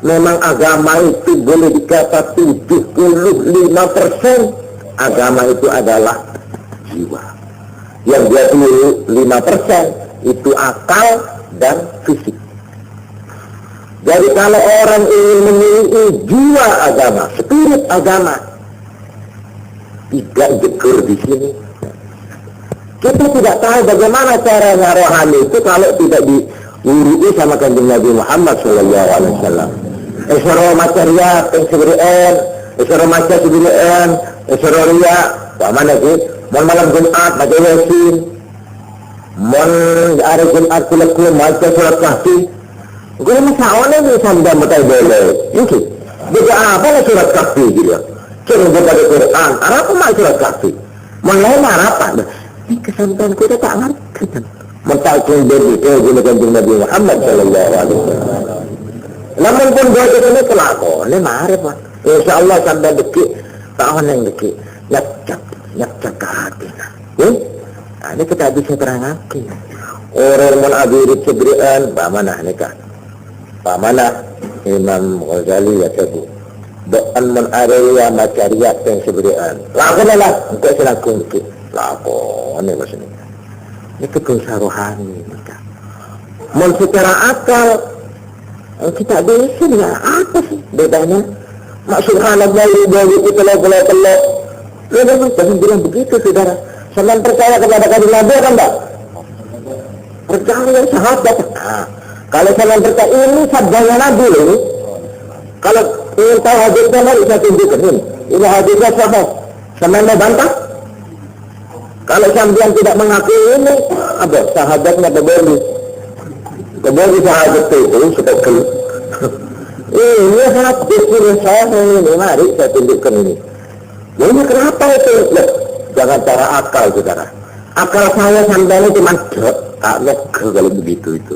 Memang agama itu boleh dikata 75% agama itu adalah jiwa. Yang 25% itu akal dan fisik. Jadi kalau orang ingin memiliki jiwa agama, spirit agama, tidak jegur di sini. Kita tidak tahu bagaimana caranya rohani itu kalau tidak diurui sama kanjeng Nabi Muhammad SAW. Esoro macaria, pensebrian, esoro maca sebrian, esoro ria, mana sih? Mon malam Jumat baca Yasin, mon hari Jumat kulak baca surat Kahfi. Gue masalah ni sambil betul boleh, mungkin. Juga apa lah surat Kahfi gitu? Cuma baca Quran, apa mak surat Kahfi? Mon lain apa? Ini kesampean kita tak ngerti kan? Mentakung begitu guna kanjeng Nabi Muhammad SAW. Namun pun buat ini kelakon, ini marah pak. InsyaAllah sampai dekik, tahun yang dekik, nyakcak ke hati. Nah, ini kita bisa terangkan. Orang menabiri cebrian, bagaimana nikah? Bagaimana Imam Ghazali ya tebu. Doan menariya macaria yang cebrian. Lakonlah, untuk silakun dekik. Lakon, ini maksudnya. Ini kedosa rohani nikah. Mau secara akal, kita bisa dengan apa sih bedanya? Maksud Subhanallah itu telok. Lalu jangan bilang begitu saudara. Sampai percaya kepada kanjeng Nabi kan enggak? Percaya sahabat. Nah, kalau sampai percaya ini sabdanya Nabi loh. Kalau ingin tahu hadisnya mari saya tunjukkan ini. Ini hadisnya siapa? Sampai mau bantah? Kalau sampean tidak mengakui ini, apa? Sahabatnya kebeli. Kebeli sahabat itu seperti ini hadis ini saya ini, mari saya tunjukkan ini. Ini kenapa itu? Loh, jangan cara akal saudara. Akal saya sampai ini cuma tak ngekel kalau begitu itu.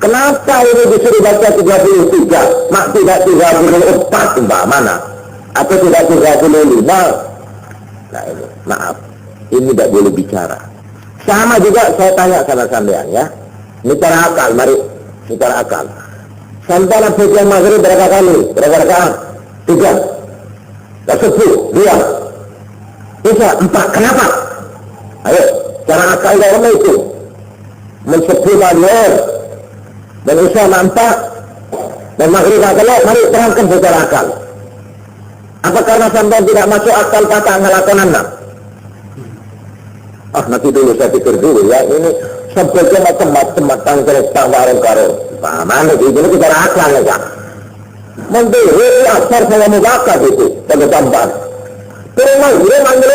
Kenapa ini disuruh baca 33? Mak tidak 34 mana? Atau tidak 35? Nah ini, maaf. Ini tidak boleh bicara. Sama juga saya tanya sama sampean ya. Ini cara akal, mari. Secara akal. Sampai nafsu yang maghrib berapa kali? Berapa rakaat? 3. Tak 10, 2. Bisa 4. Kenapa? Ayo, cara akal dalam itu. Mensepuluh maghrib. Dan isya 4. Dan maghrib akal, mari terangkan secara akal. Apa karena sampai tidak masuk akal kata ngelakonan? Nanti dulu saya pikir dulu ya, ini sebetulnya macam-macam kereta warung-karung. Mana itu kita akal ya. Mendiri asar saya mubakat itu pada tambahan. Terima dia manggil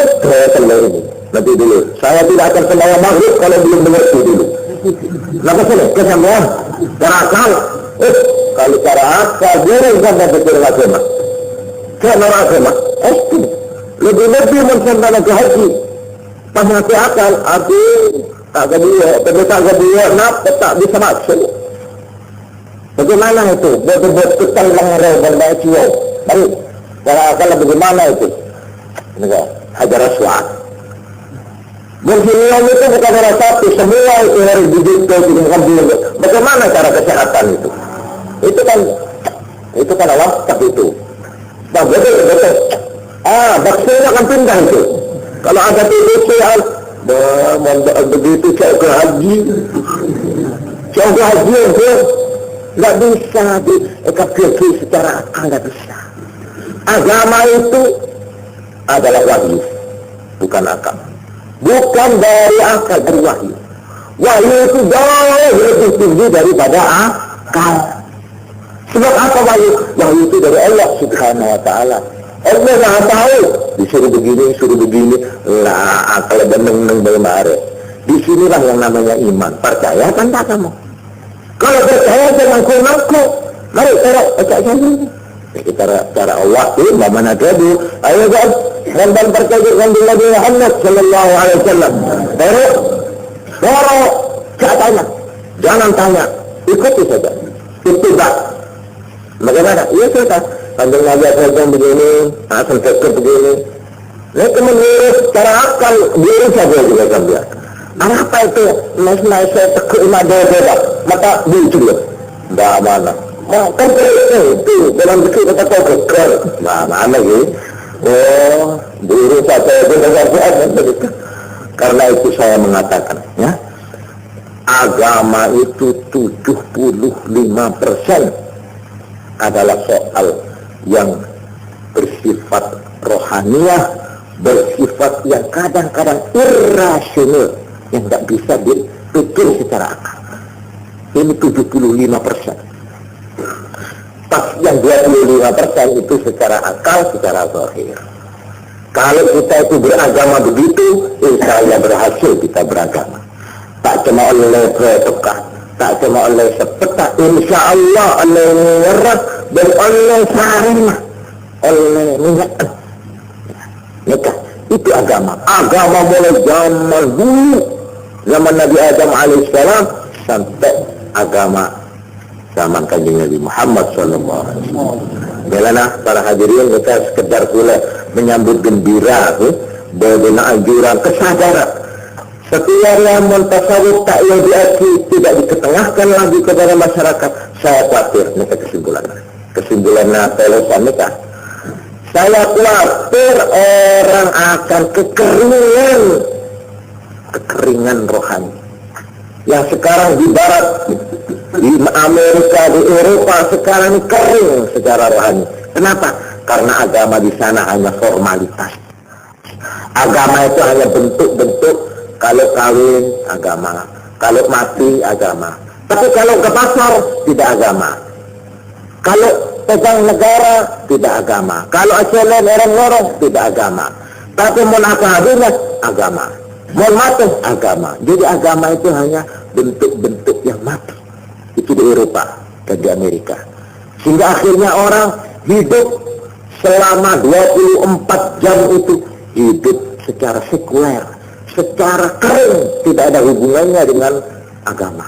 telur ini. Nanti dulu, saya tidak akan sembahyang maghrib kalau belum mengerti dulu. Kenapa sih? Kesampean cara akal. Kalau cara akal boleh sampai pikir agama. Cara agama, lebih-lebih mensampai ke haji. Pas ngasih akal, tak kedua, tak bisa masuk. Bagaimana itu? Betul-betul lengan benda cium. Baik, cara akal bagaimana itu? Enggak, hajar aswad. Bersinyal itu bukan orang satu, semua itu harus dididik. Bagaimana cara kesehatan itu? Itu kan wakaf itu. Nah, betul. Vaksin akan pindah itu. Kalau ada TBC, begitu saya ke haji itu nggak bisa dikafirkan secara akal, nggak bisa. Agama itu adalah wahyu, bukan akal. Bukan dari akal, dari wahyu. Wahyu itu jauh lebih tinggi daripada akal. Sebab apa wahyu? Wahyu itu dari Allah Subhanahu Wa Taala. Allah Maha tahu, disuruh begini, lah akal beneng bermare. Disinilah yang namanya iman. Percaya kan tak kamu? Kalau percaya jangan ngaku. Mari percaya ini. Cara Allah itu mana dulu? Ayo guys, dan percaya dengan Nabi Muhammad Sallallahu Alaihi Wasallam. Baru tanya, jangan tanya, ikuti saja. Itulah. Bagaimana? Iya sudah. Kanjeng Nabi SAW begini, asal fikir begini. Ini menurut cara akal, diri saja juga sambil. Apa itu? Mas saya tekuk lima dosa, maka lucu ya. Dah mana? Kan itu dalam buku kata kau geger. Nah, mana gitu? Oh, buru satu itu begitu. Karena itu saya mengatakan, ya, agama itu 75% adalah soal yang bersifat rohaniah, bersifat yang kadang-kadang irrasional, yang tidak bisa dipikir secara akal. Ini 75%. Pas yang 25% itu secara akal, secara zahir. Kalau kita itu beragama begitu, insya Allah berhasil kita beragama. Tak cuma oleh bertukar, tak cuma oleh sepetak, insya Allah oleh nyerah dan oleh sarimah, oleh minyak. Nikah, itu agama. Agama mulai zaman dulu, zaman Nabi Adam alaihissalam sampai agama zaman Kanjeng Nabi Muhammad SAW. Belana para hadirin, kita sekedar pula menyambut gembira dengan anjuran kesadaran. Setiap yang tasawuf tak yang tidak diketengahkan lagi kepada masyarakat. Saya khawatir, ini kesimpulannya telosan nikah. Saya khawatir orang akan kekeringan rohani. Yang sekarang di barat, di Amerika, di Eropa sekarang kering secara rohani. Kenapa? Karena agama di sana hanya formalitas. Agama itu hanya bentuk-bentuk. Kalau kawin, agama. Kalau mati, agama. Tapi kalau ke pasar, tidak agama. Kalau pegang negara, tidak agama. Kalau asyalen orang-orang, tidak agama. Tapi mau habisnya, agama. Mau mati, agama. Jadi agama itu hanya bentuk-bentuk yang mati. Itu di Eropa dan di Amerika. Sehingga akhirnya orang hidup selama 24 jam itu hidup secara sekuler, secara kering, tidak ada hubungannya dengan agama.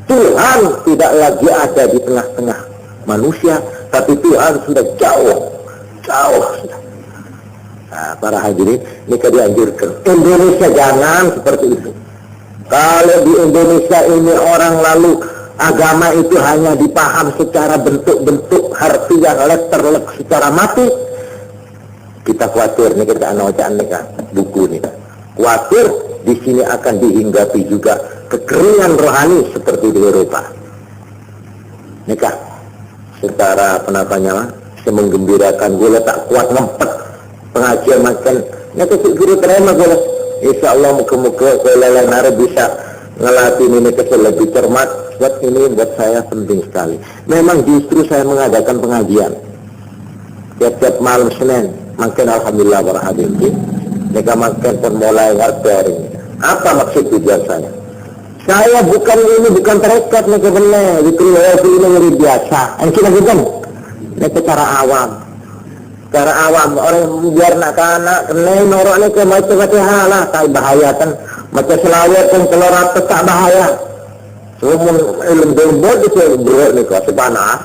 Tuhan tidak lagi ada di tengah-tengah manusia, tapi Tuhan sudah jauh sudah. Nah, para hadirin, ini dianjurkan. Indonesia jangan seperti itu. Kalau di Indonesia ini orang lalu agama itu hanya dipaham secara bentuk-bentuk harfiah, letter secara mati, kita khawatir nih, kita bacaan nih kan buku nih, khawatir di sini akan dihinggapi juga kekeringan rohani seperti di Eropa. Nikah secara penapanya menggembirakan, gue tak kuat ngempet pengajian makan nyata guru terima gue. Insya Allah muka-muka kelelain hari bisa ngelatih ini kesel lebih cermat. Buat ini buat saya penting sekali. Memang justru saya mengadakan pengajian tiap-tiap malam Senin. Makin alhamdulillah para hadirin. Mereka makin pun mulai ngerti. Apa maksud tujuan saya? Saya bukan terikat mereka benar. Dikriwasi ini biasa. Yang kita bukan. Mereka cara awam. Cara awam orang biar nak anak kena norok ni ke macam-macam lah. Tak bahaya kan. Macam selawat kan kalau rata tak bahaya. Semua ilmu berbod itu berat ni kau sepanah.